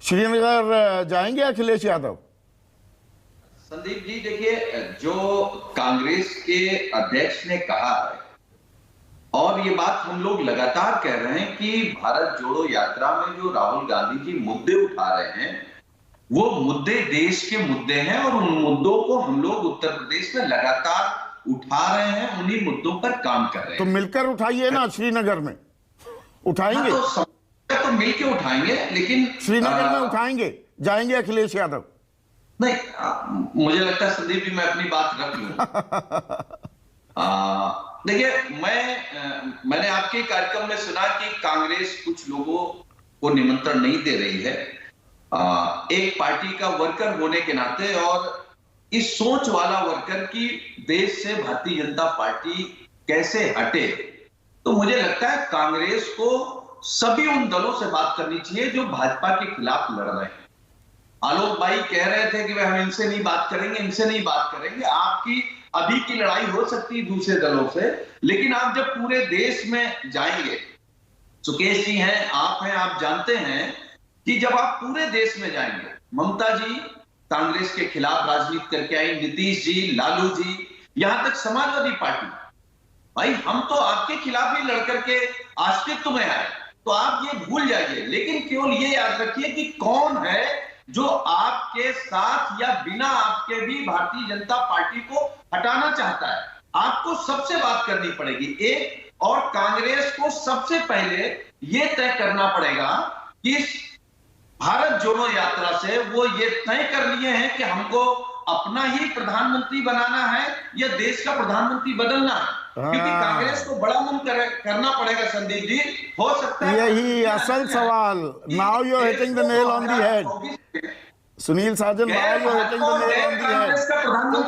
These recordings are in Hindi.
श्रीनगर जाएंगे अखिलेश यादव? संदीप जी देखिए, जो कांग्रेस के अध्यक्ष ने कहा है और ये बात हम लोग लगातार कह रहे हैं कि भारत जोड़ो यात्रा में जो राहुल गांधी जी मुद्दे उठा रहे हैं वो मुद्दे देश के मुद्दे हैं और उन मुद्दों को हम लोग उत्तर प्रदेश में लगातार उठा रहे हैं, उन्हीं मुद्दों पर काम कर रहे हैं। तो मिलकर उठाइए ना, श्रीनगर में उठाएंगे? तो मिलकर उठाएंगे, लेकिन श्रीनगर में उठाएंगे, जाएंगे अखिलेश यादव? नहीं, मुझे लगता है संदीप जी मैं अपनी बात रख लूं। देखिए, मैंने आपके कार्यक्रम में सुना कि कांग्रेस कुछ लोगों को निमंत्रण नहीं दे रही है। एक पार्टी का वर्कर होने के नाते और इस सोच वाला वर्कर की देश से भारतीय जनता पार्टी कैसे हटे, तो मुझे लगता है कांग्रेस को सभी उन दलों से बात करनी चाहिए जो भाजपा के खिलाफ लड़ रहे हैं। आलोक भाई कह रहे थे कि भाई हम इनसे नहीं बात करेंगे, इनसे नहीं बात करेंगे। आपकी अभी की लड़ाई हो सकती है दूसरे दलों से, लेकिन आप जब पूरे देश में जाएंगे, सुकेश जी हैं, आप हैं, आप जानते हैं कि जब आप पूरे देश में जाएंगे, ममता जी कांग्रेस के खिलाफ राजनीति करके आई, नीतीश जी, लालू जी, यहां तक समाजवादी पार्टी, भाई हम तो आपके खिलाफ ही लड़ करके अस्तित्व में आए, तो आप ये भूल जाइए। लेकिन केवल ये याद रखिए कि कौन है जो आपके साथ या बिना आपके भी भारतीय जनता पार्टी को हटाना चाहता है। आपको सबसे बात करनी पड़ेगी एक, और कांग्रेस को सबसे पहले यह तय करना पड़ेगा कि भारत जोड़ो यात्रा से वो ये तय कर लिए हैं कि हमको अपना ही प्रधानमंत्री बनाना है या देश का प्रधानमंत्री बदलना है। क्योंकि कांग्रेस को बड़ा मन करना पड़ेगा संदीप जी, हो सकता है यही असल सवाल। Now you are hitting the nail on the head Sunil Sajan, now you are hitting the nail on the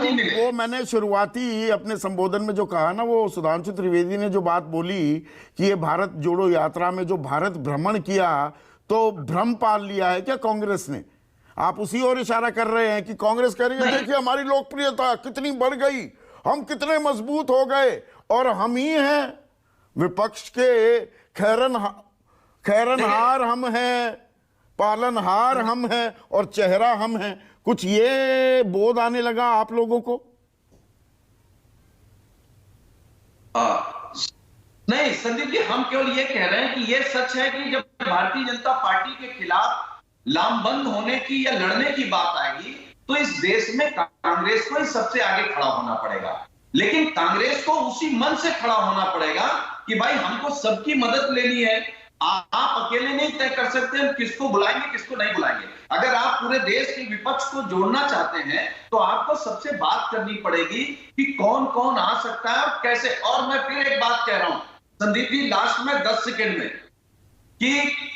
head. वो मैंने शुरुआती अपने संबोधन में जो कहा ना, वो सुधांशु त्रिवेदी ने जो बात बोली कि ये भारत जोड़ो यात्रा में जो भारत भ्रमण किया तो भ्रम पाल लिया है क्या कांग्रेस ने? आप उसी ओर इशारा कर रहे हैं कि कांग्रेस कह रही है देखिए हमारी लोकप्रियता कितनी बढ़ गई, हम कितने मजबूत हो गए और हम ही हैं विपक्ष के खैरनहार हम हैं, पालनहार हम हैं और चेहरा हम हैं। कुछ ये बोध आने लगा आप लोगों को? नहीं संदीप जी, हम केवल ये कह रहे हैं कि ये सच है कि जब भारतीय जनता पार्टी के खिलाफ लामबंद होने की या लड़ने की बात आएगी तो इस देश में कांग्रेस को ही सबसे आगे खड़ा होना पड़ेगा। लेकिन कांग्रेस को उसी मन से खड़ा होना पड़ेगा कि भाई हमको सबकी मदद लेनी है। आप अकेले नहीं तय कर सकते हम किसको बुलाएंगे किसको नहीं बुलाएंगे। अगर आप पूरे देश के विपक्ष को जोड़ना चाहते हैं तो आपको सबसे बात करनी पड़ेगी कि कौन कौन आ सकता है और कैसे। और मैं फिर एक बात कह रहा हूं संदीप जी, लास्ट में 10 सेकेंड में, कि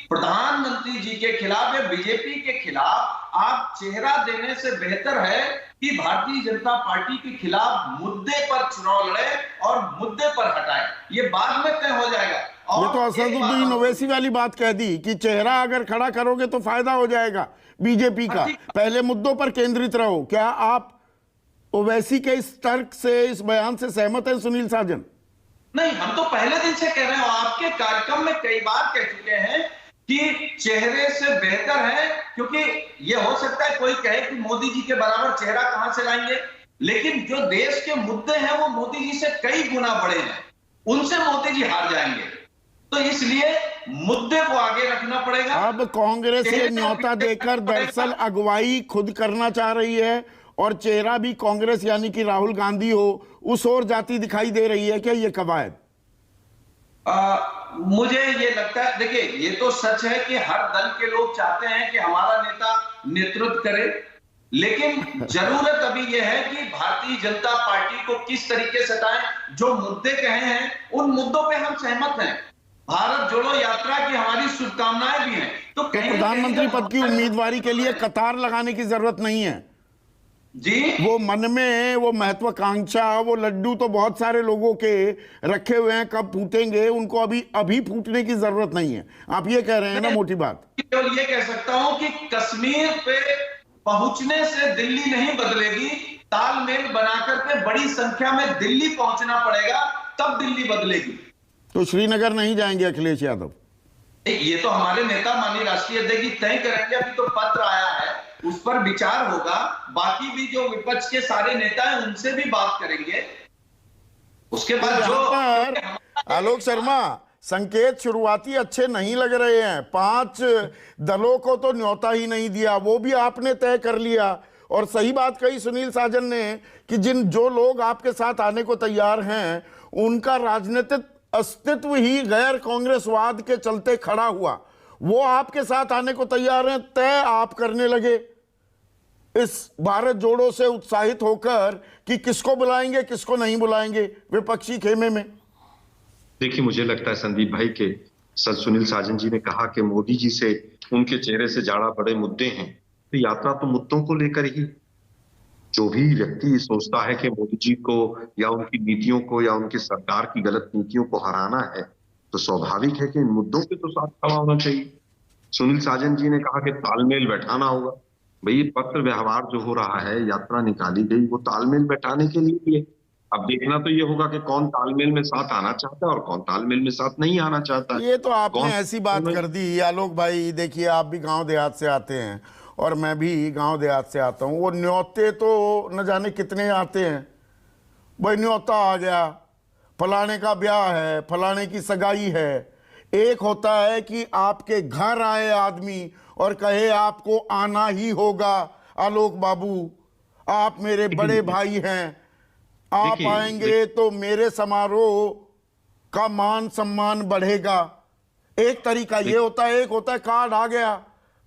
प्रधानमंत्री जी के खिलाफ या बीजेपी के खिलाफ आप चेहरा देने से बेहतर है कि भारतीय जनता पार्टी के खिलाफ मुद्दे पर चुनाव लड़े और मुद्दे पर हटाए। ये बाद में तय हो जाएगा। और ये तो असदुद्दीन ओवैसी वाली बात कह दी कि चेहरा अगर खड़ा करोगे तो फायदा हो जाएगा बीजेपी का, पहले मुद्दों पर केंद्रित रहो। क्या आप ओवैसी के इस तर्क से, इस बयान से सहमत हैं सुनील साजन? नहीं, हम तो पहले दिन से कह रहे हैं, आपके कार्यक्रम में कई बार कह चुके हैं कि चेहरे से बेहतर है, क्योंकि ये हो सकता है कोई कहे कि मोदी जी के बराबर चेहरा कहां से लाएंगे, लेकिन जो देश के मुद्दे हैं वो मोदी जी से कई गुना बड़े हैं, उनसे मोदी जी हार जाएंगे। तो इसलिए मुद्दे को आगे रखना पड़ेगा। अब कांग्रेस ये न्योता देकर दरअसल अगुवाई खुद करना चाह रही है और चेहरा भी कांग्रेस यानी कि राहुल गांधी हो उस ओर जाती दिखाई दे रही है क्या ये कवायद? मुझे ये लगता है, देखिए ये तो सच है कि हर दल के लोग चाहते हैं कि हमारा नेता नेतृत्व करे, लेकिन जरूरत अभी यह है कि भारतीय जनता पार्टी को किस तरीके से हटाएं। जो मुद्दे कहे हैं उन मुद्दों पे हम सहमत हैं। भारत जोड़ो यात्रा की हमारी शुभकामनाएं भी हैं। तो प्रधानमंत्री पद की उम्मीदवारी के लिए कतार लगाने की जरूरत नहीं है जी। वो मन में वो महत्वाकांक्षा, वो लड्डू तो बहुत सारे लोगों के रखे हुए हैं, कब फूटेंगे उनको अभी फूटने की जरूरत नहीं है। आप ये कह रहे हैं ना मोटी बात? केवल ये कह सकता हूं कि कश्मीर पे पहुंचने से दिल्ली नहीं बदलेगी, तालमेल बनाकर के बड़ी संख्या में दिल्ली पहुंचना पड़ेगा, तब दिल्ली बदलेगी। तो श्रीनगर नहीं जाएंगे अखिलेश यादव? ये तो हमारे नेता माननीय राष्ट्रीय अध्यक्ष जी तय करेंगे। अभी तो पत्र आया है, उस पर विचार होगा। बाकी भी जो विपक्ष के सारे नेता हैं उनसे भी बात करेंगे। उसके बाद जो पर आलोक शर्मा, संकेत शुरुआती अच्छे नहीं लग रहे हैं। 5 दलों को तो न्योता ही नहीं दिया, वो भी आपने तय कर लिया। और सही बात कही सुनील साजन ने कि जो लोग आपके साथ आने को तैयार हैं उनका राजनीतिक अस्तित्व ही गैर कांग्रेसवाद के चलते खड़ा हुआ। वो आपके साथ आने को तैयार हैं, तय आप करने लगे इस भारत जोड़ो से उत्साहित होकर कि किसको बुलाएंगे किसको नहीं बुलाएंगे विपक्षी खेमे में। देखिए, मुझे लगता है संदीप भाई के सुनील साजन जी ने कहा कि मोदी जी से उनके चेहरे से जाड़ा बड़े मुद्दे हैं, तो यात्रा तो मुद्दों को लेकर ही। जो भी व्यक्ति सोचता है कि मोदी जी को या उनकी नीतियों को या उनकी सरकार की गलत नीतियों को हराना है, तो स्वाभाविक है कि इन मुद्दों पे तो साथ खड़ा होना चाहिए। सुनील साजन जी ने कहा कि तालमेल बैठाना होगा। भाई, पत्र व्यवहार जो हो रहा है, यात्रा निकाली गई, वो तालमेल बैठाने के लिए भी है। अब देखना तो ये होगा कि कौन तालमेल में साथ आना चाहता है और कौन तालमेल में साथ नहीं आना चाहता है। ये तो आपने ऐसी बात कर दी आलोक भाई। देखिए, आप भी गांव देहात से आते हैं और मैं भी गांव देहात से आता हूं। वो न्योते तो न जाने कितने आते हैं। भाई, न्योता आ गया, फलाने का ब्याह है, फलाने की सगाई है। एक होता है कि आपके घर आए आदमी और कहे आपको आना ही होगा, आलोक बाबू आप मेरे बड़े भाई हैं, आप आएंगे तो मेरे समारोह का मान सम्मान बढ़ेगा। एक तरीका ये होता है। एक होता है कार्ड आ गया,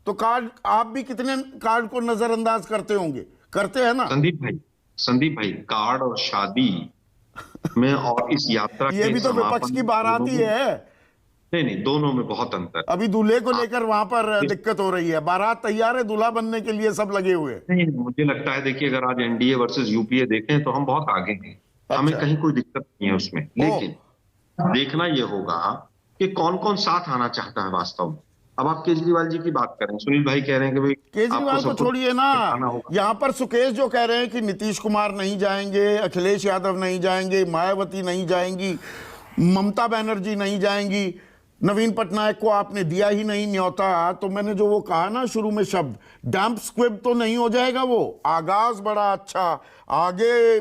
तो कार्ड आप भी कितने कार्ड को नजरअंदाज करते होंगे, करते हैं ना संदीप भाई, कार्ड और शादी में और इस यात्रा ये भी तो विपक्ष की बाराती है। नहीं, दोनों में बहुत अंतर। अभी दूल्हे को लेकर वहां पर दिक्कत हो रही है। बारात तैयार है, दूल्हा बनने के लिए सब लगे हुए। नहीं, मुझे लगता है, देखिए, अगर आज एनडीए वर्सेस यूपीए देखें तो हम बहुत आगे हैं। हमें कहीं कोई दिक्कत नहीं है उसमें। लेकिन देखना यह होगा कि कौन कौन साथ आना चाहता है वास्तव में। अब आप केजरीवाल जी की बात करें, सुनील भाई कह रहे हैं कि भाई केजरीवाल को छोड़िए ना, यहाँ पर सुकेश जो कह रहे हैं कि नीतीश कुमार नहीं जाएंगे, अखिलेश यादव नहीं जाएंगे, मायावती नहीं जाएंगी, ममता बनर्जी नहीं जाएंगी, नवीन पटनायक को आपने दिया ही नहीं न्योता। तो मैंने जो वो कहा ना शुरू में शब्द, डैम्प स्क्विब तो नहीं हो जाएगा। वो आगाज बड़ा अच्छा, आगे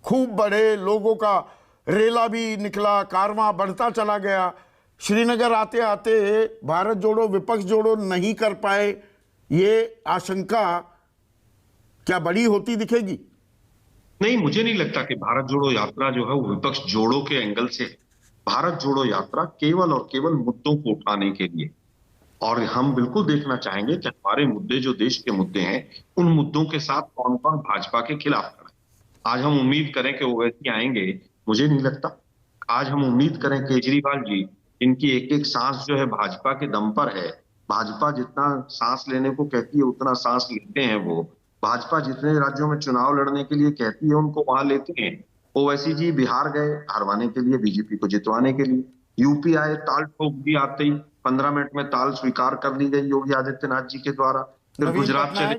खूब बड़े लोगों का रेला भी निकला, कारवां बढ़ता चला गया। श्रीनगर आते आते भारत जोड़ो विपक्ष जोड़ो नहीं कर पाए, ये आशंका क्या बड़ी होती दिखेगी? नहीं, मुझे नहीं लगता कि भारत जोड़ो यात्रा जो है वो विपक्ष जोड़ो के एंगल से। भारत जोड़ो यात्रा केवल और केवल मुद्दों को उठाने के लिए, और हम बिल्कुल देखना चाहेंगे कि हमारे मुद्दे जो देश के मुद्दे हैं, उन मुद्दों के साथ कौन कौन भाजपा के खिलाफ खड़ा है। आज हम उम्मीद करें कि ओवैसी आएंगे, मुझे नहीं लगता। आज हम उम्मीद करें केजरीवाल जी, इनकी एक एक सांस जो है भाजपा के दम पर है। भाजपा जितना सांस लेने को कहती है उतना सांस लेते हैं वो। भाजपा जितने राज्यों में चुनाव लड़ने के लिए कहती है उनको वहां लेते हैं। ओवैसी जी बिहार गए हरवाने के लिए, बीजेपी को जितवाने के लिए। यूपी आए, ताल ठोक दी आते ही, 15 मिनट में ताल स्वीकार कर ली गई योगी आदित्यनाथ जी के द्वारा। फिर गुजरात चले,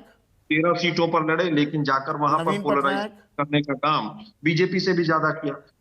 13 सीटों पर लड़े, लेकिन जाकर वहां पर पोलराइज करने का काम बीजेपी से भी ज्यादा किया।